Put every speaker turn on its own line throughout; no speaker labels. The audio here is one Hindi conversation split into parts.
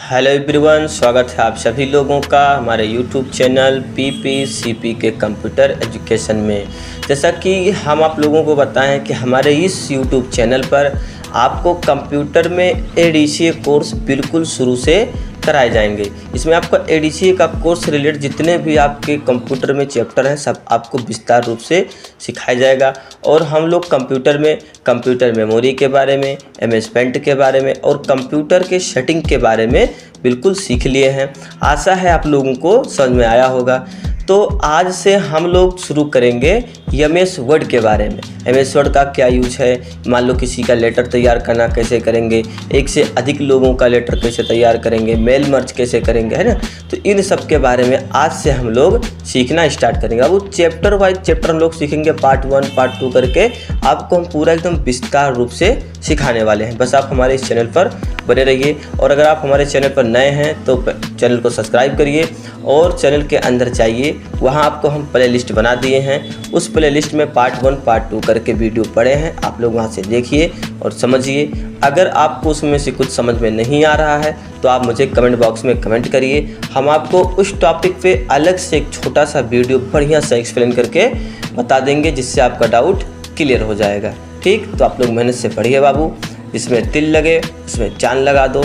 हेलो एवरीवन, स्वागत है आप सभी लोगों का हमारे यूट्यूब चैनल पीपीसीपी के कंप्यूटर एजुकेशन में। जैसा कि हम आप लोगों को बताएं कि हमारे इस यूट्यूब चैनल पर आपको कंप्यूटर में एडीसीए कोर्स बिल्कुल शुरू से कराए जाएंगे। इसमें आपको एडीसीए का कोर्स रिलेटेड जितने भी आपके कंप्यूटर में चैप्टर हैं सब आपको विस्तार रूप से सिखाया जाएगा। और हम लोग कंप्यूटर मेमोरी के बारे में, एमएस पेंट के बारे में और कंप्यूटर के सेटिंग के बारे में बिल्कुल सीख लिए हैं। आशा है आप लोगों को समझ में आया होगा। तो आज से हम लोग शुरू करेंगे एमएस वर्ड के बारे में। एमएस वर्ड का क्या यूज है, मान लो किसी का लेटर तैयार करना कैसे करेंगे, एक से अधिक लोगों का लेटर कैसे तैयार करेंगे, मेल मर्ज कैसे करेंगे, है ना। तो इन सब के बारे में आज से हम लोग सीखना स्टार्ट करेंगे। अब वो चैप्टर वाइज चैप्टर हम लोग सीखेंगे, पार्ट 1 पार्ट 2 करके आपको हम पूरा एकदम विस्तार रूप से सिखाने वाले हैं। बस आप हमारे इस चैनल पर बने रहिए। और अगर आप हमारे चैनल पर नए हैं तो चैनल को सब्सक्राइब करिए और चैनल के अंदर जाइए, वहाँ आपको हम प्ले लिस्ट बना दिए हैं। उस प्ले लिस्ट में पार्ट 1 पार्ट 2 करके वीडियो पड़े हैं, आप लोग वहाँ से देखिए और समझिए। अगर आपको उसमें से कुछ समझ में नहीं आ रहा है तो आप मुझे कमेंट बॉक्स में कमेंट करिए, हम आपको उस टॉपिक पे अलग से एक छोटा सा वीडियो बढ़िया सा एक्सप्लेन करके बता देंगे, जिससे आपका डाउट क्लियर हो जाएगा। ठीक, तो आप लोग मेहनत से पढ़िए बाबू, इसमें तिल लगे उसमें चांद लगा दो।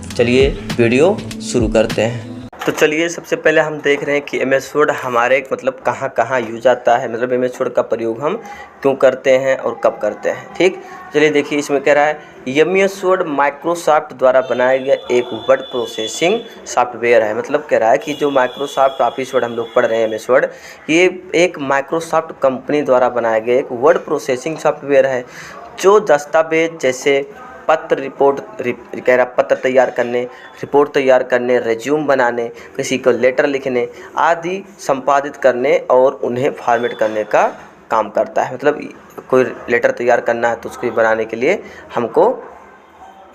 चलिए वीडियो शुरू करते हैं। तो चलिए सबसे पहले हम देख रहे हैं कि एमएस वर्ड हमारे मतलब कहाँ कहाँ यूज आता है, मतलब एमएस वर्ड का प्रयोग हम क्यों करते हैं और कब करते हैं। ठीक, चलिए देखिए इसमें कह रहा है एमएस वर्ड माइक्रोसॉफ्ट द्वारा बनाया गया एक वर्ड प्रोसेसिंग सॉफ्टवेयर है। मतलब कह रहा है कि जो माइक्रोसॉफ्ट ऑफिस वर्ड हम लोग पढ़ रहे हैं एमएस वर्ड, ये एक माइक्रोसॉफ्ट कंपनी द्वारा बनाया गया एक वर्ड प्रोसेसिंग सॉफ्टवेयर है, जो दस्तावेज जैसे पत्र तैयार करने, रिपोर्ट तैयार करने, रेज्यूम बनाने, किसी को लेटर लिखने आदि संपादित करने और उन्हें फॉर्मेट करने का काम करता है। मतलब कोई लेटर तैयार करना है तो उसको बनाने के लिए हमको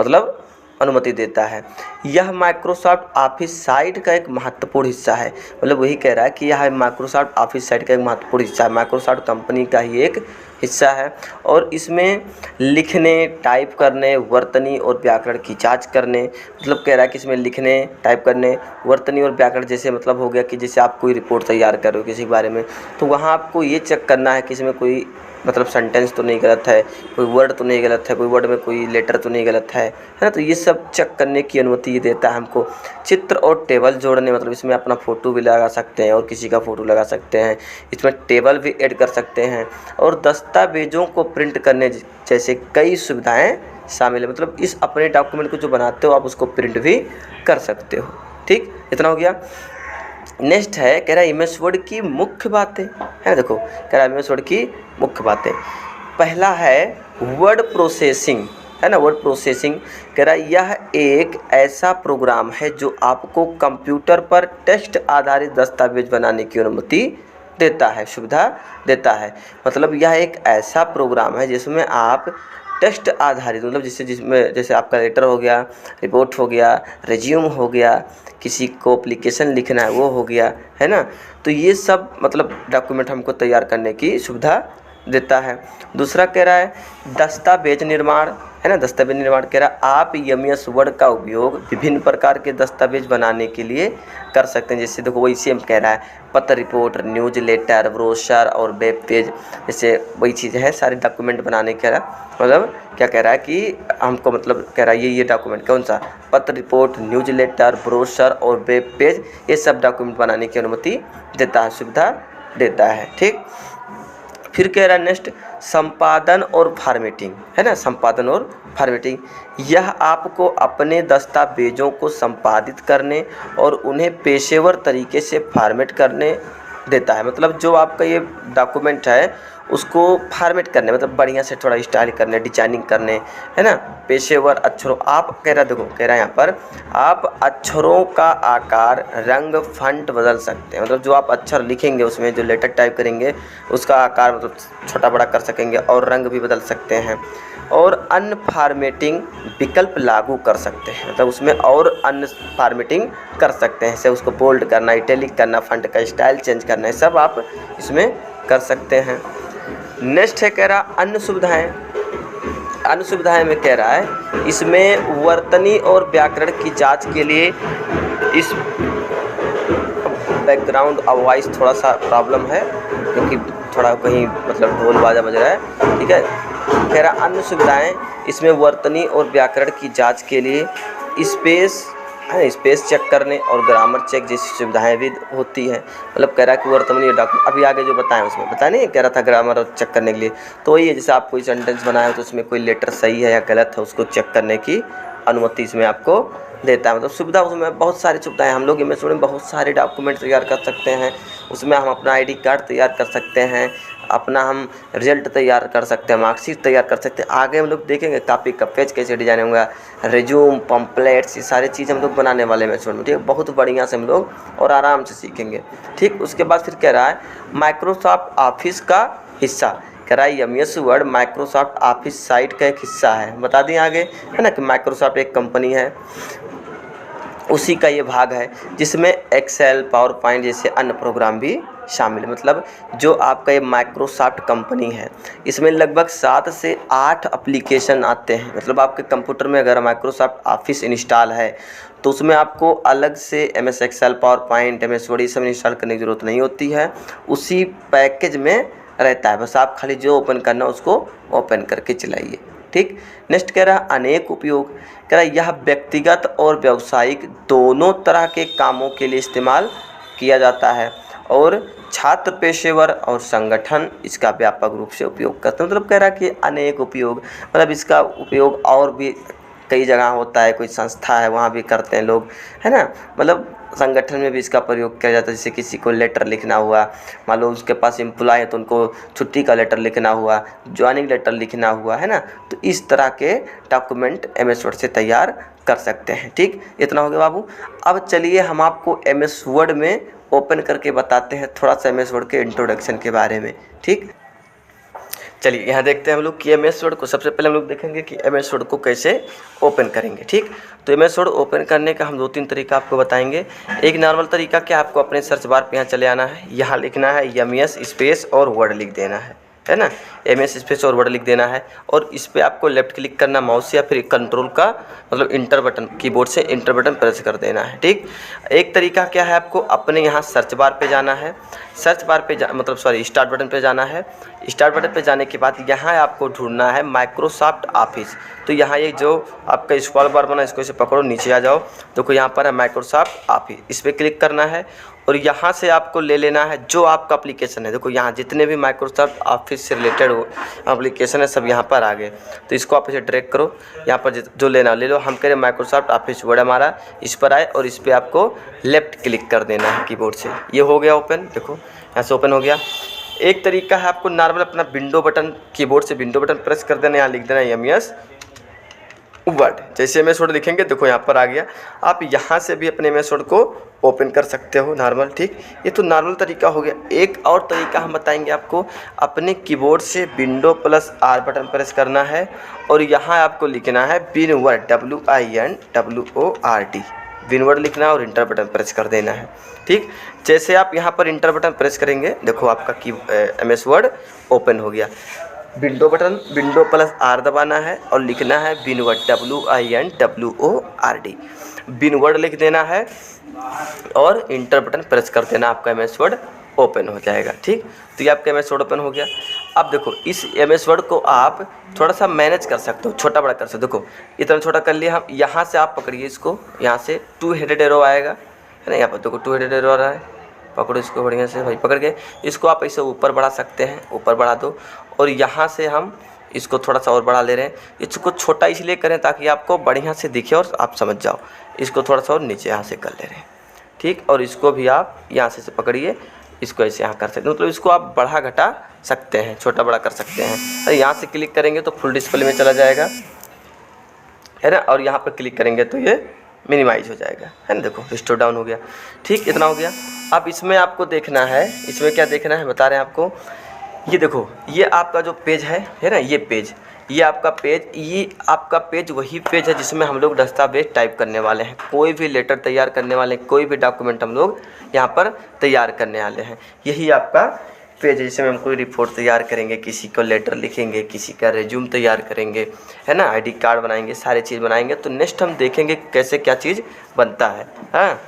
मतलब अनुमति देता है। यह माइक्रोसॉफ्ट ऑफिस साइट का एक महत्वपूर्ण हिस्सा है। मतलब वही कह रहा है कि यह माइक्रोसॉफ्ट ऑफिस साइट का एक महत्वपूर्ण हिस्सा है, माइक्रोसॉफ्ट कंपनी का ही एक हिस्सा है। और इसमें लिखने, टाइप करने, वर्तनी और व्याकरण की जांच करने, मतलब कह रहा है कि इसमें लिखने, टाइप करने, वर्तनी और व्याकरण जैसे मतलब हो गया कि जैसे आप कोई रिपोर्ट तैयार कर रहे हो किसी के बारे में, तो वहाँ आपको ये चेक करना है कि इसमें कोई मतलब सेंटेंस तो नहीं गलत है, कोई वर्ड तो नहीं गलत है, कोई वर्ड में कोई लेटर तो नहीं गलत है ना। तो ये सब चेक करने की अनुमति ये देता है हमको। चित्र और टेबल जोड़ने, मतलब इसमें अपना फ़ोटो भी लगा सकते हैं और किसी का फ़ोटो लगा सकते हैं, इसमें टेबल भी ऐड कर सकते हैं और दस्तावेज़ों को प्रिंट करने जैसे कई सुविधाएँ शामिल है। मतलब इस अपने डॉक्यूमेंट को जो बनाते हो आप उसको प्रिंट भी कर सकते हो। ठीक, इतना हो गया। नेक्स्ट है कह रहा है एमएस वर्ड की मुख्य बातें, है। देखो कह रहा है एमएस वर्ड की मुख्य बातें। पहला है वर्ड प्रोसेसिंग, है ना। वर्ड प्रोसेसिंग कह रहा है यह एक ऐसा प्रोग्राम है जो आपको कंप्यूटर पर टेक्स्ट आधारित दस्तावेज बनाने की अनुमति देता है, सुविधा देता है। मतलब यह एक ऐसा प्रोग्राम है जिसमें आप टेक्स्ट आधारित, मतलब जिसमें जैसे आपका लेटर हो गया, रिपोर्ट हो गया, रेज्यूम हो गया, किसी को एप्लीकेशन लिखना है वो हो गया, है ना। तो ये सब मतलब डॉक्यूमेंट हमको तैयार करने की सुविधा देता है। दूसरा कह रहा है दस्तावेज निर्माण, है ना। दस्तावेज निर्माण कह रहा है आप एमएस वर्ड का उपयोग विभिन्न प्रकार के दस्तावेज बनाने के लिए कर सकते हैं। जैसे देखो वही सेम कह रहा है पत्र, रिपोर्ट, न्यूज लेटर, ब्रोशर और वेब पेज, जैसे वही चीज़ है सारे डॉक्यूमेंट बनाने के। मतलब क्या कह रहा है कि हमको मतलब कह रहा है ये डॉक्यूमेंट कौन सा, पत्र, रिपोर्ट, न्यूज लेटर, ब्रोशर और वेब पेज, ये सब डॉक्यूमेंट बनाने की अनुमति देता है, सुविधा देता है। ठीक, फिर कह रहा है नेक्स्ट संपादन और फॉर्मेटिंग, है ना। संपादन और फॉर्मेटिंग, यह आपको अपने दस्तावेजों को संपादित करने और उन्हें पेशेवर तरीके से फॉर्मेट करने देता है। मतलब जो आपका ये डॉक्यूमेंट है उसको फॉर्मेट करने, मतलब बढ़िया से थोड़ा स्टाइल करने, डिजाइनिंग करने, है ना। पेशेवर अक्षरों, आप कह रहा देखो कह रहा है यहाँ पर आप अक्षरों का आकार, रंग, फॉन्ट बदल सकते हैं। मतलब जो आप अक्षर लिखेंगे उसमें जो लेटर टाइप करेंगे उसका आकार मतलब छोटा बड़ा कर सकेंगे और रंग भी बदल सकते हैं और अन्य फॉर्मेटिंग विकल्प लागू कर सकते हैं। मतलब उसमें और अन्य फॉर्मेटिंग कर सकते हैं, जैसे उसको बोल्ड करना, इटैलिक करना, फॉन्ट का स्टाइल चेंज करना, है सब आप इसमें कर सकते हैं। नेक्स्ट है कह रहा अन्य सुविधाएं, अन्य सुविधाएं में कह रहा है इसमें वर्तनी और व्याकरण की जांच के लिए इस बैकग्राउंड वॉइस थोड़ा सा प्रॉब्लम है क्योंकि थोड़ा कहीं मतलब ढोल बाजा बज रहा है, ठीक है। कह रहा अन्य सुविधाएं इसमें वर्तनी और व्याकरण की जांच के लिए स्पेस चेक करने और ग्रामर चेक जैसी सुविधाएं भी होती हैं। मतलब कह रहा है कि वर्तमानी डॉक्यूमेंट अभी आगे जो बताएं उसमें बताया नहीं, कह रहा था ग्रामर और चेक करने के लिए, तो वही है जैसे आप कोई सेंटेंस बनाए तो उसमें कोई लेटर सही है या गलत है उसको चेक करने की अनुमति इसमें आपको देता है। मतलब सुविधा उसमें बहुत सारी सुविधाएं, हम लोग एमएस वर्ड में बहुत सारे डॉक्यूमेंट तैयार कर सकते हैं। उसमें हम अपना आईडी कार्ड तैयार कर सकते हैं, अपना हम रिजल्ट तैयार कर सकते हैं, मार्कशीट तैयार कर सकते हैं। आगे हम लोग देखेंगे कॉपी का पेज कैसे डिजाइन होगा, रिज्यूम, पम्पलेट्स, ये सारी चीज़ हम लोग बनाने वाले हैं एमएस वर्ड में, ठीक है। बहुत बढ़िया से हम लोग और आराम से सीखेंगे, ठीक। उसके बाद फिर कह रहा है माइक्रोसॉफ्ट ऑफिस का हिस्सा, कह रहा है MS word Microsoft office site का एक हिस्सा है। बता दें आगे, है ना, कि माइक्रोसॉफ्ट एक कंपनी है, उसी का ये भाग है जिसमें एक्सेल, पावर पॉइंट जैसे अन्य प्रोग्राम भी शामिल है। मतलब जो आपका ये माइक्रोसॉफ्ट कंपनी है इसमें लगभग 7 से 8 एप्लीकेशन आते हैं। मतलब आपके कंप्यूटर में अगर माइक्रोसॉफ्ट ऑफिस इंस्टॉल है तो उसमें आपको अलग से MS Excel, PowerPoint, MS Word ये सब इंस्टॉल करने की ज़रूरत नहीं होती है, उसी पैकेज में रहता है। बस आप खाली जो ओपन करना उसको ओपन करके चलाइए, ठीक। नेक्स्ट कह रहा है अनेक उपयोग, कह रहा है यह व्यक्तिगत और व्यावसायिक दोनों तरह के कामों के लिए इस्तेमाल किया जाता है और छात्र, पेशेवर और संगठन इसका व्यापक रूप से उपयोग करते हैं। मतलब कह रहा है कि अनेक उपयोग, मतलब इसका उपयोग और भी कई जगह होता है, कोई संस्था है वहाँ भी करते हैं लोग, है ना। मतलब संगठन में भी इसका प्रयोग किया जाता है, जैसे किसी को लेटर लिखना हुआ, मान लो उसके पास एम्प्लॉय है तो उनको छुट्टी का लेटर लिखना हुआ, ज्वाइनिंग लेटर लिखना हुआ, है ना। तो इस तरह के डॉक्यूमेंट एमएस वर्ड से तैयार कर सकते हैं, ठीक। इतना हो गया बाबू। अब चलिए हम आपको एमएस वर्ड में ओपन करके बताते हैं थोड़ा सा एमएस वर्ड के इंट्रोडक्शन के बारे में, ठीक। चलिए यहाँ देखते हैं हम लोग कि एमएस वर्ड को सबसे पहले हम लोग देखेंगे कि एमएस वर्ड को कैसे ओपन करेंगे, ठीक। तो एमएस वर्ड ओपन करने का हम 2-3 तरीका आपको बताएंगे। एक नॉर्मल तरीका क्या, आपको अपने सर्च बार पे यहाँ चले आना है, यहाँ लिखना है एमएस स्पेस और वर्ड लिख देना है ना, एमएस स्पेस और वर्ड लिख देना है। और इस पर आपको लेफ्ट क्लिक करना माउस या फिर कंट्रोल का मतलब इंटर बटन, कीबोर्ड से इंटर बटन प्रेस कर देना है, ठीक। एक तरीका क्या है, आपको अपने यहाँ सर्च बार पे जाना है, सर्च बार पे मतलब स्टार्ट बटन पे जाना है। स्टार्ट बटन पे जाने के बाद यहाँ आपको ढूंढना है माइक्रोसॉफ्ट ऑफिस। तो यहाँ ये जो आपका स्क्रॉल बार बना इसको इसे पकड़ो, नीचे आ जाओ, देखो यहाँ पर है माइक्रोसॉफ्ट ऑफिस, इस पर क्लिक करना है और यहाँ से आपको ले लेना है जो आपका एप्लीकेशन है। देखो यहाँ जितने भी माइक्रोसॉफ्ट ऑफिस से रिलेटेड एप्लीकेशन है सब यहाँ पर आ गए, तो इसको आप इसे ड्रैग करो, यहाँ पर जो लेना ले लो। हम कह रहे माइक्रोसॉफ्ट ऑफिस वर्ड हमारा, इस पर आए और इस पर आपको लेफ्ट क्लिक कर देना है कीबोर्ड से। ये हो गया ओपन, देखो यहाँ से ओपन हो गया। एक तरीका है आपको नॉर्मल अपना विंडो बटन, कीबोर्ड से विंडो बटन प्रेस कर देना, यहाँ लिख देना एमएस वर्ड, जैसे एमएस वर्ड लिखेंगे देखो यहाँ पर आ गया। आप यहाँ से भी अपने एमएस वर्ड को ओपन कर सकते हो नॉर्मल, ठीक। ये तो नॉर्मल तरीका हो गया। एक और तरीका हम बताएंगे आपको, अपने कीबोर्ड से window plus are button press करना है और यहाँ आपको लिखना है विनवर्ड, WINWORD, विनवर्ड लिखना है और इंटर बटन प्रेस कर देना है, ठीक। जैसे आप यहाँ पर इंटर बटन प्रेस करेंगे देखो आपका एमएस वर्ड ओपन हो गया। Window button, window plus R दबाना है और लिखना है विनवर्ड, WINWORD, विनवर्ड लिख देना है और इंटर बटन प्रेस कर देना, आपका एमएस वर्ड ओपन हो जाएगा, ठीक। तो ये आपका एमएस वर्ड ओपन हो गया। अब देखो इस एमएस वर्ड को आप थोड़ा सा मैनेज कर सकते हो, छोटा बड़ा कर सकते हो। देखो इतना छोटा कर लिया हम, यहाँ से आप पकड़िए इसको, यहाँ से 2 हेडेड एरो आएगा, है ना, यहाँ पर देखो 2 हेडेड एरो आ रहा है, पकड़ो इसको बढ़िया से भाई, पकड़ के इसको आप ऐसे ऊपर बढ़ा सकते हैं, ऊपर बढ़ा दो। और यहाँ से हम इसको थोड़ा सा और बढ़ा ले रहे हैं, इसको छोटा इसलिए करें ताकि आपको बढ़िया से दिखे और आप समझ जाओ। इसको थोड़ा सा और नीचे यहाँ से कर ले रहे हैं, ठीक। और इसको भी आप यहाँ से पकड़िए, इसको ऐसे यहाँ कर सकते हैं, मतलब इसको आप बढ़ा घटा सकते हैं, छोटा बड़ा कर सकते हैं। और यहाँ से क्लिक करेंगे तो फुल डिस्प्ले में चला जाएगा, है ना, और यहाँ पर क्लिक करेंगे तो ये मिनिमाइज हो जाएगा, है ना, देखो रिस्टोर डाउन हो गया, ठीक। इतना हो गया। अब इसमें आपको देखना है, इसमें क्या देखना है बता रहे हैं आपको, ये देखो ये आपका जो पेज है ना, ये पेज, ये आपका पेज वही पेज है जिसमें हम लोग दस्तावेज टाइप करने वाले हैं, कोई भी लेटर तैयार करने वाले हैं, कोई भी डॉक्यूमेंट हम लोग यहाँ पर तैयार करने वाले हैं। यही आपका पेज, जैसे हम कोई रिपोर्ट तैयार करेंगे, किसी को लेटर लिखेंगे, किसी का रिज्यूम तैयार करेंगे, है ना, आईडी कार्ड बनाएंगे, सारी चीज़ बनाएंगे। तो नेक्स्ट हम देखेंगे कैसे क्या चीज़ बनता है। हाँ,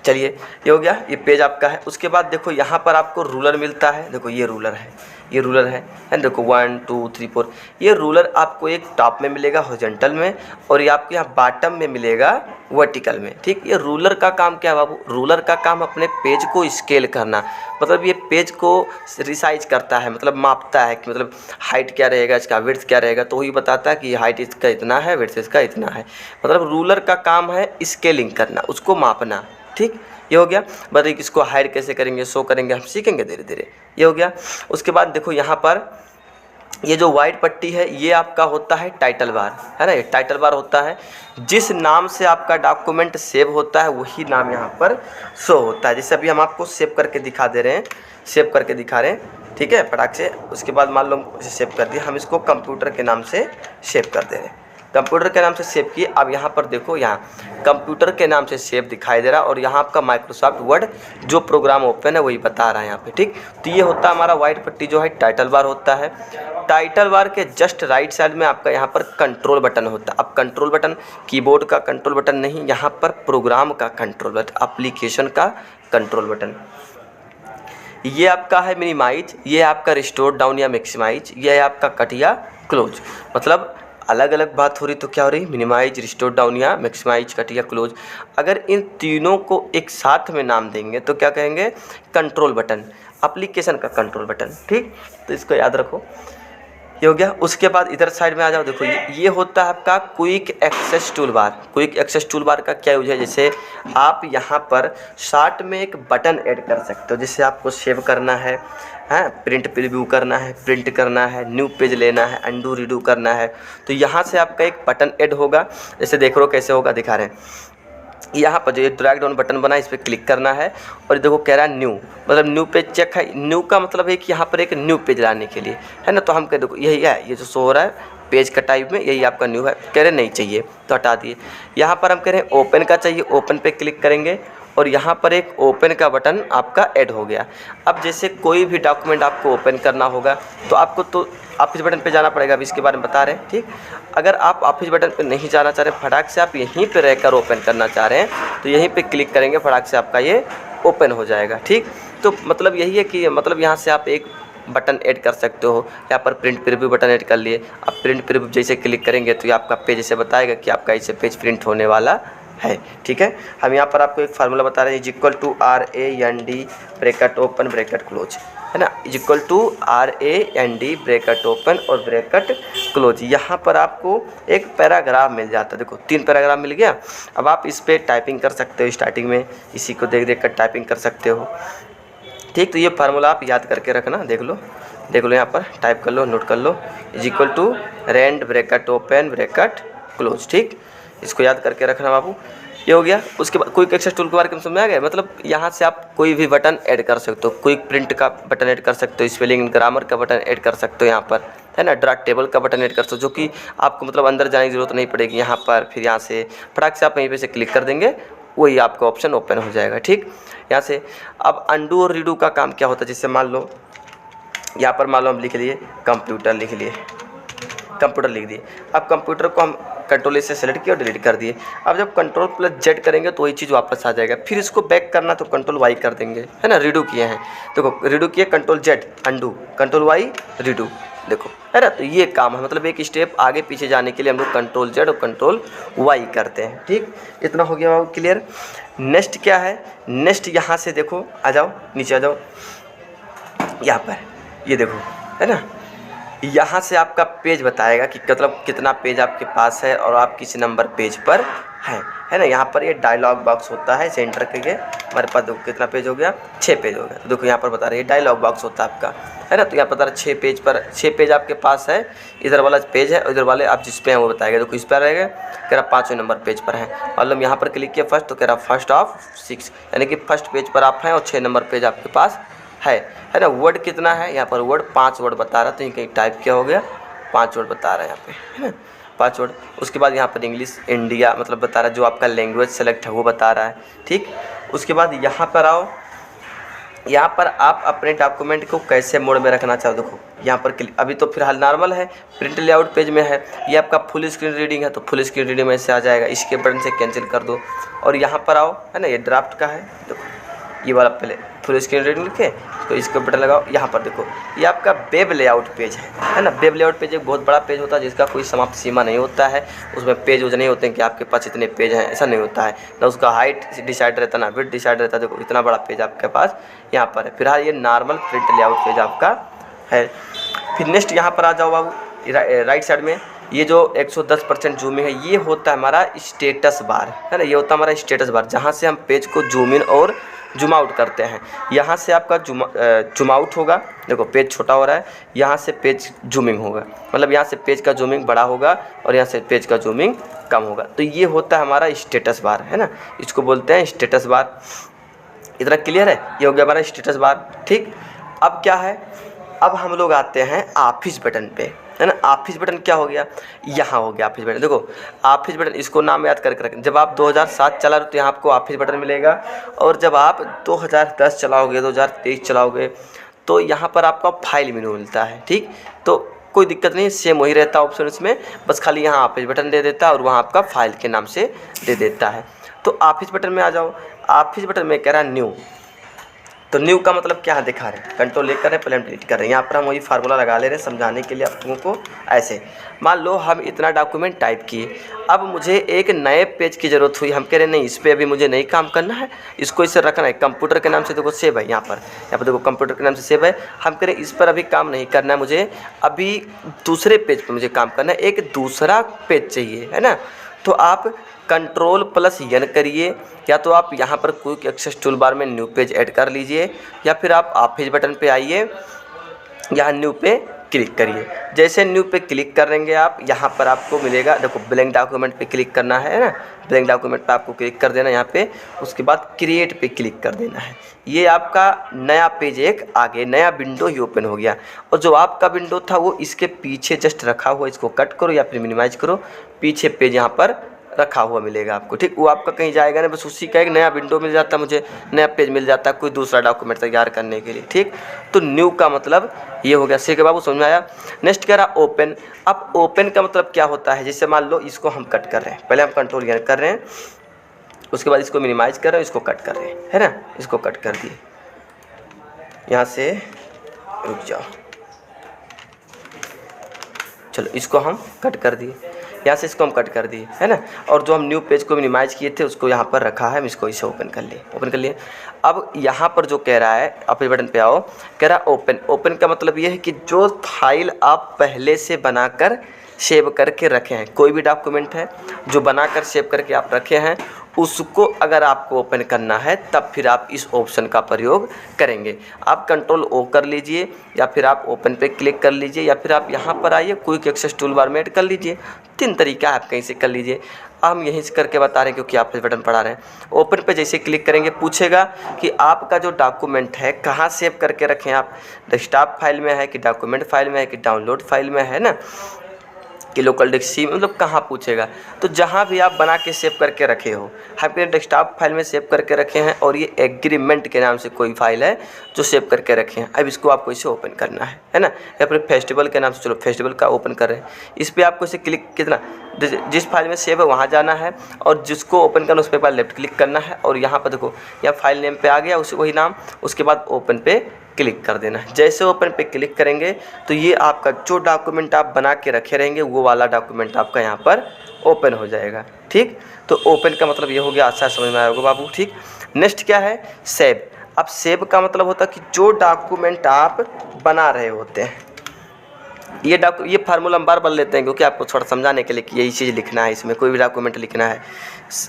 चलिए ये हो गया, ये पेज आपका है। उसके बाद देखो यहाँ पर आपको रूलर मिलता है। देखो ये रूलर है, ये रूलर है एंड देखो 1 2 3 4। ये रूलर आपको एक टॉप में मिलेगा हॉरिजॉन्टल में, और ये आपको यहाँ बॉटम में मिलेगा वर्टिकल में। ठीक, ये रूलर का काम क्या है बाबू? रूलर का काम अपने पेज को स्केल करना, मतलब ये पेज को रिसाइज करता है, मतलब मापता है कि मतलब हाइट क्या रहेगा, इसका विड्थ क्या रहेगा। तो वही बताता है कि हाइट इसका इतना है, विड्थ इसका इतना है। मतलब रूलर का काम है स्केलिंग करना, उसको मापना। ठीक, ये हो गया। बताइए इसको हाइड कैसे करेंगे, शो करेंगे, हम सीखेंगे धीरे धीरे। ये हो गया। उसके बाद देखो यहाँ पर ये जो वाइट पट्टी है ये आपका होता है टाइटल बार, है ना, ये टाइटल बार होता है। जिस नाम से आपका डॉक्यूमेंट सेव होता है वही नाम यहाँ पर शो होता है। जैसे अभी हम आपको सेव करके दिखा दे रहे हैं, सेव करके दिखा रहे हैं, ठीक है, फटाक से। उसके बाद मान लो इसे सेव कर दिया, हम इसको कंप्यूटर के नाम से सेव कर दे रहे हैं। कंप्यूटर के नाम से सेव किए। अब यहाँ पर देखो, यहाँ कंप्यूटर के नाम से सेव दिखाई दे रहा है, और यहाँ आपका माइक्रोसॉफ्ट वर्ड जो प्रोग्राम ओपन है वही बता रहा है यहाँ पे। ठीक, तो ये होता है हमारा वाइट पट्टी जो है टाइटल बार होता है। टाइटल बार के जस्ट राइट साइड में आपका यहाँ पर कंट्रोल बटन होता है। अब कंट्रोल बटन कीबोर्ड का कंट्रोल बटन नहीं, यहाँ पर प्रोग्राम का कंट्रोल बटन, एप्लीकेशन का कंट्रोल बटन। ये आपका है मिनिमाइज, ये आपका रिस्टोर डाउन या मैक्सिमाइज, ये है आपका कट या क्लोज। मतलब अलग अलग बात हो रही तो क्या हो रही, मिनिमाइज, रिस्टोर डाउन या मैक्सिमाइज, कट या क्लोज। अगर इन तीनों को एक साथ में नाम देंगे तो क्या कहेंगे, कंट्रोल बटन, एप्लीकेशन का कंट्रोल बटन। ठीक, तो इसको याद रखो। ये हो गया। उसके बाद इधर साइड में आ जाओ। देखो ये होता है आपका quick access toolbar. Quick access toolbar का क्या यूज है, जैसे आप यहाँ पर शार्ट में एक बटन ऐड कर सकते हो। जैसे आपको सेव करना है, प्रिंट प्रीव्यू करना है, प्रिंट करना है, न्यू पेज लेना है, अंडू रीडू करना है, तो यहाँ से आपका एक बटन ऐड होगा। जैसे देख रहे हो कैसे होगा, दिखा रहे हैं। यहाँ पर जो ये ड्रैग डाउन बटन बना है इस पर क्लिक करना है, और देखो कह रहा है न्यू, मतलब न्यू पेज चेक है। न्यू का मतलब है कि यहाँ पर एक न्यू पेज लाने के लिए, है ना। तो हम कह देखो यही है, ये जो शो हो रहा है पेज का टाइप में, यही आपका न्यू है। कह रहे नहीं चाहिए तो हटा दिए। यहाँ पर हम कह रहे हैं ओपन का चाहिए, ओपन पे क्लिक करेंगे, और यहाँ पर एक ओपन का बटन आपका ऐड हो गया। अब जैसे कोई भी डॉक्यूमेंट आपको ओपन करना होगा तो आपको तो ऑफिस बटन पे जाना पड़ेगा। अभी इसके बारे में बता रहे हैं। ठीक, अगर आप ऑफिस बटन पे नहीं जाना चाह रहे, फटाक से आप यहीं पे रहकर ओपन करना चाह रहे हैं तो यहीं पे क्लिक करेंगे, फटाक से आपका ये ओपन हो जाएगा। ठीक, तो मतलब यही है कि मतलब यहाँ से आप एक बटन ऐड कर सकते हो। यहाँ पर प्रिंट प्रीव्यू बटन ऐड कर लिए। अब प्रिंट प्रीव्यू जैसे क्लिक करेंगे तो ये आपका पेज ऐसे बताएगा कि आपका ऐसे पेज प्रिंट होने वाला है। ठीक है, हम यहाँ पर आपको एक फार्मूला बता रहे हैं, equal to RAND bracket open bracket close, है ना, equal to RAND bracket open और ब्रैकेट क्लोज। यहाँ पर आपको एक पैराग्राफ मिल जाता है। देखो 3 पैराग्राफ मिल गया। अब आप इस पर टाइपिंग कर सकते हो, स्टार्टिंग में इसी को देख देख कर टाइपिंग कर सकते हो। ठीक, तो ये फार्मूला आप याद करके रखना। देख लो यहाँ पर टाइप कर लो, नोट कर लो, equal to RAND bracket open bracket close. ठीक, इसको याद करके रखना बाबू। ये हो गया। उसके बाद क्विक एक्सेस टूल के बारे में समझ में आ गया। मतलब यहाँ से आप कोई भी बटन ऐड कर सकते हो। क्विक प्रिंट का बटन ऐड कर सकते हो, स्पेलिंग ग्रामर का बटन ऐड कर सकते हो यहाँ पर, है ना, ड्रा टेबल का बटन ऐड कर सकते हो, जो कि आपको मतलब अंदर जाने की जरूरत नहीं पड़ेगी यहाँ पर। फिर यहाँ से फटाक से आप यहीं पे से क्लिक कर देंगे, वही आपका ऑप्शन ओपन हो जाएगा। ठीक, यहाँ से अब अंडू और रीडू का काम क्या होता है, जैसे मान लो यहाँ पर मान लो हम लिख लिए कंप्यूटर, लिख लिए कंप्यूटर लिख दिए। अब कंप्यूटर को हम कंट्रोल से सेलेक्ट किया और डिलीट कर दिए। अब जब Ctrl+Z करेंगे तो वही चीज़ वापस आ जाएगा। फिर इसको बैक करना तो Ctrl+Y कर देंगे, है ना। रीडू किए हैं, देखो रीडू किए, Ctrl+Z अंडू, Ctrl+Y रीडू, देखो, है ना। तो ये काम है, मतलब एक स्टेप आगे पीछे जाने के लिए हम लोग Ctrl+Z और Ctrl+Y करते हैं। ठीक, इतना हो गया क्लियर। नेक्स्ट क्या है, नेक्स्ट यहाँ से देखो, आ जाओ नीचे आ जाओ, यहाँ पर ये देखो, है ना, यहाँ से आपका पेज बताएगा कि मतलब कितना पेज आपके पास है और आप किस नंबर पेज पर है ना। यहाँ पर ये डायलॉग बॉक्स होता है, सेंटर के हमारे पास देखो कितना पेज हो गया, 6 पेज हो गया। तो देखो यहाँ पर बता रहे हैं डायलॉग बॉक्स होता है आपका, है ना। तो यहाँ बता रहा है 6 पेज पर, 6 पेज आपके पास है। इधर वाला पेज है, इधर वाले आप जिस पे हैं वो बताएगा। देखो इस पर रहेगा, कह रहा 5वें नंबर पेज पर है। मतलब यहाँ पर क्लिक किया फर्स्ट, तो कह रहा फर्स्ट ऑफ 6, यानी कि फर्स्ट पेज पर आप हैं और 6 नंबर पेज आपके पास है ना। वर्ड कितना है, यहाँ पर वर्ड 5 वर्ड बता रहा, तो कहीं टाइप किया हो गया, 5 वर्ड बता रहा है यहाँ पे, है ना, 5 वर्ड। उसके बाद यहाँ पर इंग्लिश इंडिया मतलब बता रहा है, जो आपका लैंग्वेज सेलेक्ट है वो बता रहा है। ठीक, उसके बाद यहाँ पर आओ, यहाँ पर आप अपने डॉक्यूमेंट को कैसे मोड में रखना चाहो, देखो यहाँ पर क्लिक, अभी तो फिलहाल नॉर्मल है, प्रिंट लेआउट पेज में है, ये आपका फुल स्क्रीन रीडिंग है तो फुल स्क्रीन रीडिंग में से आ जाएगा, इसके बटन से कैंसिल कर दो और यहाँ पर आओ, है ना, ये ड्राफ्ट का है, देखो ये वाला पहले फुल स्क्रीन रीडिंग लिखे तो इसके बटन लगाओ, यहाँ पर देखो ये आपका वेब लेआउट पेज है ना। वेब लेआउट पेज एक बहुत बड़ा पेज होता है जिसका कोई समाप्त सीमा नहीं होता है, उसमें पेज नहीं होते हैं कि आपके पास इतने पेज हैं, ऐसा नहीं होता है ना, उसका हाइट डिसाइड रहता है ना विड्थ डिसाइड रहता है। देखो इतना बड़ा पेज आपके पास यहाँ पर है। फिलहाल ये नॉर्मल प्रिंट लेआउट पेज आपका है। फिर नेक्स्ट यहाँ पर आ जाओ बाबू, राइट साइड में ये जो 110% जूमिंग है ये होता है हमारा स्टेटस बार, है ना, ये होता है हमारा स्टेटस बार, जहाँ से हम पेज को जूम इन और जूम आउट करते हैं। यहाँ से आपका जूम आउट होगा, देखो पेज छोटा हो रहा है, यहाँ से पेज जूमिंग होगा, मतलब यहाँ से पेज का जूमिंग बड़ा होगा और यहाँ से पेज का जूमिंग कम होगा। तो ये होता है हमारा स्टेटस बार, है ना, इसको बोलते हैं स्टेटस बार। इतना क्लियर है, ये हो गया हमारा स्टेटस बार। ठीक, अब क्या है, अब हम लोग आते हैं ऑफिस बटन पे, है ना। ऑफिस बटन क्या हो गया, यहाँ हो गया ऑफिस बटन। देखो ऑफिस बटन, इसको नाम याद करके रखें। जब आप 2007 चला रहे हो तो यहाँ आपको ऑफिस बटन मिलेगा, और जब आप 2010 चलाओगे, 2023 चलाओगे तो यहाँ पर आपका फाइल मेनू मिलता है। ठीक, तो कोई दिक्कत नहीं, सेम वही रहता है ऑप्शन इसमें, बस खाली यहाँ ऑफिस बटन दे देता है और वहाँ आपका फाइल के नाम से दे देता है। तो ऑफिस बटन में आ जाओ। ऑफिस बटन में कह रहा है न्यू, तो न्यू का मतलब क्या है दिखा रहे हैं, कंट्रोल लेकर रहे पहले हम डिलीट कर रहे हैं। यहाँ पर हम वही फार्मूला लगा ले रहे हैं समझाने के लिए आप लोगों को। ऐसे मान लो हम इतना डॉक्यूमेंट टाइप किए, अब मुझे एक नए पेज की ज़रूरत हुई, हम कह रहे हैं नहीं इस पर अभी मुझे नहीं काम करना है, इसको इसे रखना है, कंप्यूटर के नाम से देखो सेव है, यहाँ पर देखो कंप्यूटर के नाम से सेव है। हम कह रहे हैं इस पर अभी काम नहीं करना है, मुझे अभी दूसरे पेज पर मुझे काम करना है, एक दूसरा पेज चाहिए, है ना। तो आप Ctrl+N करिए, या तो आप यहाँ पर क्विक एक्सेस टूल बार में न्यू पेज ऐड कर लीजिए, या फिर आप ऑफिस बटन पे आइए, यहाँ न्यू पे क्लिक करिए। जैसे न्यू पे क्लिक करेंगे आप, यहाँ पर आपको मिलेगा, देखो ब्लैंक डॉक्यूमेंट पे क्लिक करना है ना, ब्लैंक डॉक्यूमेंट पे आपको क्लिक कर देना यहाँ पे, उसके बाद क्रिएट पे क्लिक कर देना है। ये आपका नया पेज एक आगे नया विंडो ही ओपन हो गया, और जो आपका विंडो था वो इसके पीछे जस्ट रखा हुआ, इसको कट करो या फिर मिनिमाइज करो, पीछे पेज यहाँ पर रखा हुआ मिलेगा आपको। ठीक, वो आपका कहीं जाएगा नहीं, बस उसी का एक नया विंडो मिल जाता है, मुझे नया पेज मिल जाता है कोई दूसरा डॉक्यूमेंट तैयार करने के लिए। ठीक, तो न्यू का मतलब ये हो गया। ठीक है बाबू, समझ में आया। नेक्स्ट कह रहा ओपन। अब ओपन का मतलब क्या होता है, जैसे मान लो इसको हम कट कर रहे हैं, पहले हम Ctrl कर रहे हैं, उसके बाद इसको मिनिमाइज कर रहे हैं, इसको कट कर रहे हैं, है ना, इसको कट कर दिए, यहाँ से रुक जाओ, चलो इसको हम कट कर दिए, यहाँ से इसको हम कट कर दिए, है ना। और जो हम न्यू पेज को मिनिमाइज किए थे उसको यहाँ पर रखा है, हम इसको इसे ओपन कर लिए। अब यहाँ पर जो कह रहा है, अपने बटन पे आओ, कह रहा है ओपन। ओपन का मतलब ये है कि जो फाइल आप पहले से बनाकर सेव करके रखे हैं, कोई भी डॉक्यूमेंट है जो बनाकर सेव करके आप रखे हैं, उसको अगर आपको ओपन करना है तब फिर आप इस ऑप्शन का प्रयोग करेंगे। आप Ctrl+O कर लीजिए, या फिर आप ओपन पे क्लिक कर लीजिए, या फिर आप यहाँ पर आइए क्विक एक्सेस टूल बार में ऐड कर लीजिए। 3 तरीका है, आप कहीं से कर लीजिए। हम यहीं से करके बता रहे हैं क्योंकि आप इस बटन पढ़ा रहे हैं। ओपन पे जैसे क्लिक करेंगे पूछेगा कि आपका जो डॉक्यूमेंट है कहाँ सेव करके रखें, आप डेस्कटॉप फाइल में है कि डॉक्यूमेंट फाइल में है कि डाउनलोड फाइल में है ना, कि लोकल डिस्क सी, मतलब कहाँ पूछेगा। तो जहाँ भी आप बना के सेव करके रखे हो, आपके डेस्कटॉप फाइल में सेव करके रखे हैं, और ये एग्रीमेंट के नाम से कोई फाइल है जो सेव करके रखे हैं, अब इसको आपको इसे ओपन करना है ना। या फिर फेस्टिवल के नाम से, चलो फेस्टिवल का ओपन कर रहे हैं, इस पर आपको इसे क्लिक कितना, जिस फाइल में सेव है वहाँ जाना है, और जिसको ओपन करना उस पर एक बार लेफ्ट क्लिक करना है, और यहाँ पर देखो यहाँ फाइल नेम पे आ गया उसी वही नाम, उसके बाद ओपन पे क्लिक कर देना है। जैसे ओपन पे क्लिक करेंगे तो ये आपका जो डॉक्यूमेंट आप बना के रखे रहेंगे वो वाला डॉक्यूमेंट आपका यहाँ पर ओपन हो जाएगा। ठीक, तो ओपन का मतलब ये हो गया, अच्छा समझ में आया होगा बाबू। ठीक, नेक्स्ट क्या है, सेव। अब सेव का मतलब होता है कि जो डॉक्यूमेंट आप बना रहे होते हैं, ये फार्मूला हम बार बार लेते हैं क्योंकि आपको थोड़ा समझाने के लिए कि यही चीज़ लिखना है, इसमें कोई भी डॉक्यूमेंट लिखना है।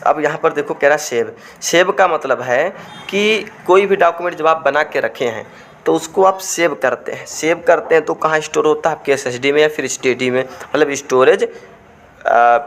अब यहाँ पर देखो कह रहा है सेव। सेव का मतलब है कि कोई भी डॉक्यूमेंट जब आप बना के रखे हैं तो उसको आप सेव करते हैं। सेव करते हैं तो कहाँ स्टोर होता है, आपके SSD में या फिर STD में, मतलब स्टोरेज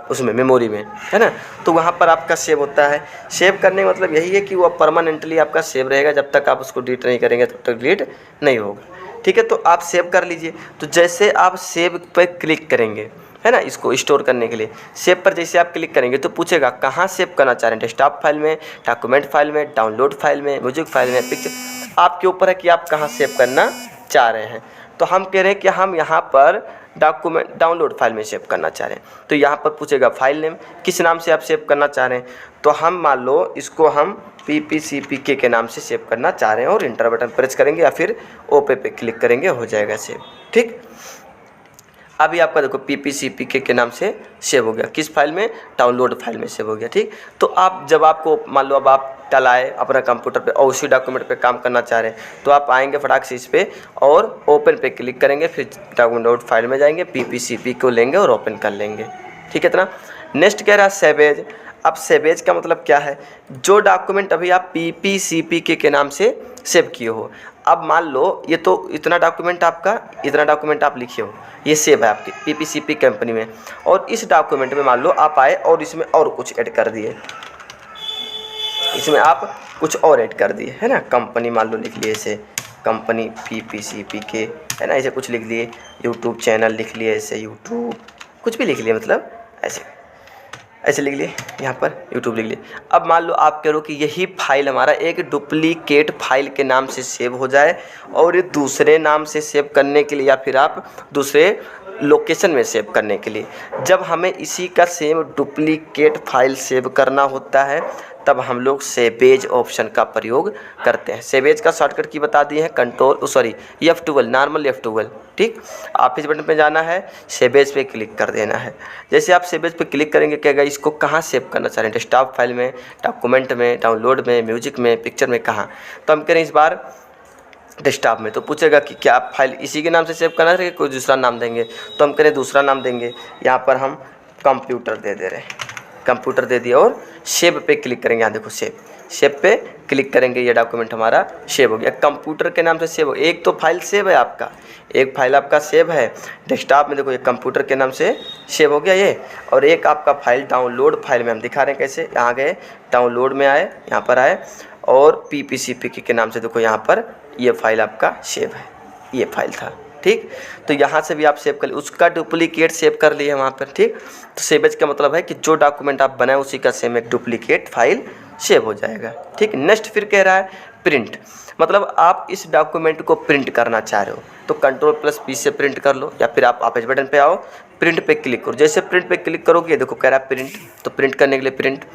उसमें मेमोरी में, है ना। तो वहाँ पर आपका सेव होता है। सेव करने का मतलब यही है कि वो परमानेंटली आपका सेव रहेगा, जब तक आप उसको डिलीट नहीं करेंगे तब तक डिलीट नहीं होगा। ठीक है, तो आप सेव कर लीजिए। तो जैसे आप सेव पर क्लिक करेंगे, है ना, इसको स्टोर करने के लिए। सेव पर जैसे आप क्लिक करेंगे तो पूछेगा कहाँ सेव करना चाह रहे हैं, डेस्कटॉप फाइल में, डॉक्यूमेंट फाइल में, डाउनलोड फाइल में, म्यूजिक फाइल में, पिक्चर, आपके ऊपर है कि आप कहाँ सेव करना चाह रहे हैं। तो हम कह रहे हैं कि हम यहाँ पर डॉक्यूमेंट डाउनलोड फाइल में सेव करना चाह रहे हैं। तो यहाँ पर पूछेगा फाइल नेम, किस नाम से आप सेव करना चाह रहे हैं। तो हम मान लो इसको हम PPCPK के नाम से सेव करना चाह रहे हैं और इंटर बटन प्रेस करेंगे या फिर ओके पे क्लिक करेंगे, हो जाएगा सेव। ठीक, अभी आपका देखो PPCPK के नाम से सेव हो गया, किस फाइल में, डाउनलोड फाइल में सेव हो गया। ठीक, तो आप जब आपको मान लो अब आप कल आए अपना कंप्यूटर पे और उसी डॉक्यूमेंट पे काम करना चाह रहे हैं तो आप आएंगे फटाक से इस पे और ओपन पे क्लिक करेंगे, फिर डाउनलोड फाइल में जाएंगे, PPCP को लेंगे और ओपन कर लेंगे। ठीक है इतना। नेक्स्ट कह रहा है सेवेज। अब सेवेज का मतलब क्या है, जो डॉक्यूमेंट अभी आप PPCPK के नाम से सेव किए हो, अब मान लो ये तो इतना डॉक्यूमेंट आप लिखे हो, ये सेव है आपकी PPCP कंपनी में, और इस डॉक्यूमेंट में मान लो आप आए और इसमें और कुछ ऐड कर दिए, इसमें आप कुछ और ऐड कर दिए, है ना, कंपनी मान लो लिख लिए, ऐसे कंपनी PPCPK, है ना, ऐसे कुछ लिख लिए, यूट्यूब चैनल लिख लिए, ऐसे यूट्यूब कुछ भी लिख लिए, मतलब ऐसे लिख लिए, यहाँ पर यूट्यूब लिख लिए। अब मान लो आप कह रहे हो कि यही फाइल हमारा एक डुप्लीकेट फाइल के नाम से सेव हो जाए और ये दूसरे नाम से सेव करने के लिए या फिर आप दूसरे लोकेशन में सेव करने के लिए, जब हमें इसी का सेम डुप्लीकेट फाइल सेव करना होता है तब हम लोग सेवेज ऑप्शन का प्रयोग करते हैं। सेवेज का शॉर्टकट की बता दिए हैं, F12 नॉर्मल F12। ठीक, आप इस बटन पे जाना है, सेवेज पे क्लिक कर देना है। जैसे आप सेवेज पे क्लिक करेंगे कहेगा इसको कहाँ सेव करना चाह रहे हैं, डेस्कटॉप फाइल में, डॉक्यूमेंट में, डाउनलोड में, म्यूजिक में, पिक्चर में, कहाँ। तो हम करें इस बार डेस्कटॉप में। तो पूछेगा कि क्या आप फाइल इसी के नाम से सेव करना है, कोई दूसरा नाम देंगे। तो हम करें दूसरा नाम देंगे, यहाँ पर हम कंप्यूटर दे रहे हैं, कंप्यूटर दे दिया और सेव पे क्लिक करेंगे। यहाँ देखो सेव पे क्लिक करेंगे, ये डॉक्यूमेंट हमारा सेव हो गया, कंप्यूटर के नाम से सेव हो। एक तो फाइल सेव है आपका, एक फाइल आपका सेव है डेस्कटॉप में, देखो ये कंप्यूटर के नाम से सेव हो गया ये, और एक आपका फाइल डाउनलोड फाइल में हम दिखा रहे हैं कैसे, यहाँ गए डाउनलोड में आए, यहाँ पर आए और PPCPK के नाम से देखो यहाँ पर ये फाइल आपका सेव है, ये फाइल था। ठीक, तो यहाँ से भी आप सेव कर, उसका डुप्लीकेट सेव कर लिए वहाँ पर। ठीक, तो सेवेज का मतलब है कि जो डॉक्यूमेंट आप बनाए उसी का सेम एक डुप्लीकेट फाइल सेव हो जाएगा। ठीक, नेक्स्ट फिर कह रहा है प्रिंट, मतलब आप इस डॉक्यूमेंट को प्रिंट करना चाह रहे हो तो Ctrl+P से प्रिंट कर लो, या फिर आप इस बटन पे आओ, प्रिंट पे क्लिक करो। जैसे प्रिंट पे क्लिक करोगे देखो कह रहा है प्रिंट, तो प्रिंट करने के लिए प्रिंट,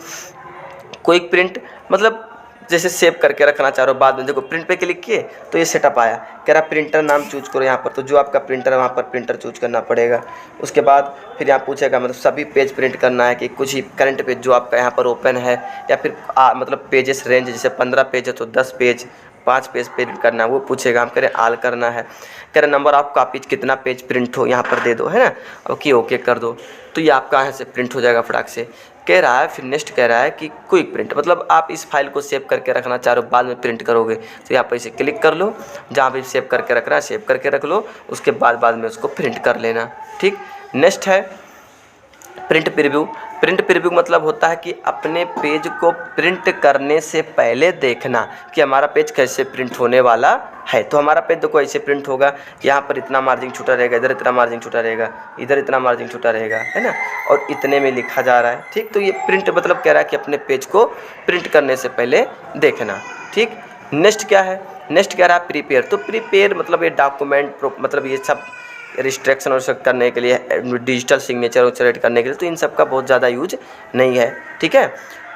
क्विक प्रिंट, मतलब जैसे सेव करके रखना चाह रहे हो बाद में, देखो प्रिंट पे क्लिक किए तो ये सेटअप आया, कह रहा प्रिंटर नाम चूज करो यहाँ पर, तो जो आपका प्रिंटर है वहाँ पर प्रिंटर चूज करना पड़ेगा। उसके बाद फिर यहाँ पूछेगा मतलब सभी पेज प्रिंट करना है कि कुछ ही करंट पेज जो आपका यहाँ पर ओपन है, या फिर मतलब पेजेस रेंज, जैसे 15 पेज है तो 10 पेज 5 पेज प्रिंट करना है वो पूछेगा। हम कह रहे आल करना है, कह रहे नंबर ऑफ कॉपीज कितना पेज प्रिंट हो यहाँ पर दे दो, है ना, ओके ओके कर दो, तो ये आपका यहाँ से प्रिंट हो जाएगा फटाक से। कह रहा है फिर नेक्स्ट कह रहा है कि क्विक प्रिंट, मतलब आप इस फाइल को सेव करके रखना चाह रहे हो बाद में प्रिंट करोगे, तो यहाँ पर इसे क्लिक कर लो, जहाँ भी सेव करके रखना है सेव करके रख लो, उसके बाद में उसको प्रिंट कर लेना। ठीक, नेक्स्ट है प्रिंट प्रीव्यू। प्रिंट प्रीव्यू मतलब होता है कि अपने पेज को प्रिंट करने से पहले देखना कि हमारा पेज कैसे प्रिंट होने वाला है। तो हमारा पेज देखो ऐसे प्रिंट होगा, यहाँ पर इतना मार्जिन छूटा रहेगा, इधर इतना मार्जिन छूटा रहेगा, इधर इतना मार्जिन छूटा रहेगा, है ना, और इतने में लिखा जा रहा है। ठीक, तो ये प्रिंट मतलब कह रहा है कि अपने पेज को प्रिंट करने से पहले देखना। ठीक, नेक्स्ट क्या है, नेक्स्ट कह रहा है प्रीपेयर। तो प्रीपेयर मतलब ये डॉक्यूमेंट मतलब ये सब रिस्ट्रिक्शन और करने के लिए, डिजिटल सिग्नेचर और करने के लिए, तो इन सब का बहुत ज़्यादा यूज नहीं है। ठीक है,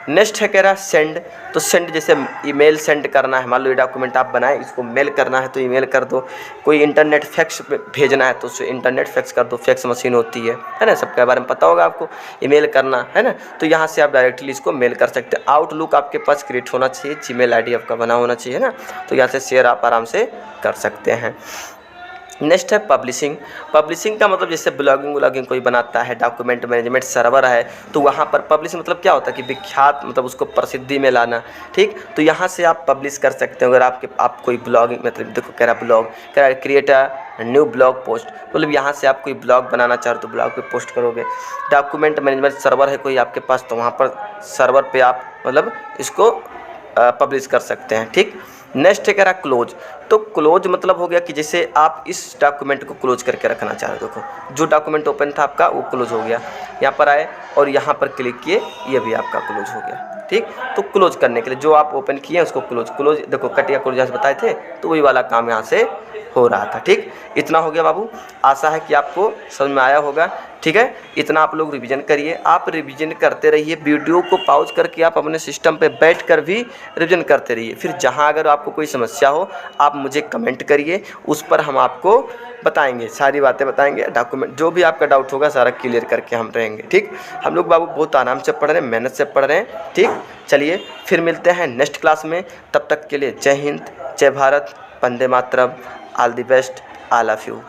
नेक्स्ट है कह रहा है सेंड। तो सेंड जैसे ईमेल सेंड करना है, मान लो ये डॉक्यूमेंट आप बनाए इसको मेल करना है तो ईमेल कर दो, कोई इंटरनेट फैक्स भेजना है तो उससे इंटरनेट फैक्स कर दो, फैक्स मशीन होती है ना, सबके बारे में पता होगा आपको, ईमेल करना है ना, तो यहाँ से आप डायरेक्टली इसको मेल कर सकते हैं। आउटलुक आपके पास क्रिएट होना चाहिए, जीमेल ID आपका बना होना चाहिए ना, तो यहाँ से शेयर आप आराम से कर सकते हैं। नेक्स्ट है पब्लिशिंग। पब्लिशिंग का मतलब जैसे ब्लॉगिंग कोई बनाता है, डॉक्यूमेंट मैनेजमेंट सर्वर है, तो वहाँ पर पब्लिशिंग मतलब क्या होता है कि विख्यात, मतलब उसको प्रसिद्धि में लाना। ठीक, तो यहाँ से आप पब्लिश कर सकते हो। अगर आप कोई ब्लॉगिंग मतलब देखो कह रहा ब्लॉग, कह रहा create a new blog post, मतलब यहाँ से आप कोई ब्लॉग बनाना चाहो तो ब्लॉग पे पोस्ट करोगे। डॉक्यूमेंट मैनेजमेंट सर्वर है कोई आपके पास, तो वहाँ पर सर्वर पे आप मतलब इसको पब्लिश कर सकते हैं। ठीक, नेक्स्ट है कह रहा क्लोज। तो क्लोज मतलब हो गया कि जैसे आप इस डॉक्यूमेंट को क्लोज करके रखना चाह रहे हो। देखो जो डॉक्यूमेंट ओपन था आपका वो क्लोज हो गया, यहाँ पर आए और यहाँ पर क्लिक किए, ये भी आपका क्लोज हो गया। ठीक, तो क्लोज करने के लिए जो आप ओपन किए उसको क्लोज देखो कट या क्लोज बताए थे, तो वही वाला काम यहाँ से हो रहा था। ठीक, इतना हो गया बाबू, आशा है कि आपको समझ में आया होगा। ठीक है, इतना आप लोग रिवीजन करिए। आप रिवीजन करते रहिए, वीडियो को पॉज करके आप अपने सिस्टम पे बैठकर भी रिवीजन करते रहिए। फिर जहां अगर आपको कोई समस्या हो आप मुझे कमेंट करिए, उस पर हम आपको बताएंगे, सारी बातें बताएंगे। डॉक्यूमेंट जो भी आपका डाउट होगा सारा क्लियर करके हम रहेंगे। ठीक, हम लोग बाबू बहुत आराम से पढ़ रहे हैं, मेहनत से पढ़ रहे हैं। ठीक, चलिए फिर मिलते हैं नेक्स्ट क्लास में। तब तक के लिए जय हिंद, जय Bharat, Vande Mataram, all the best, I love you.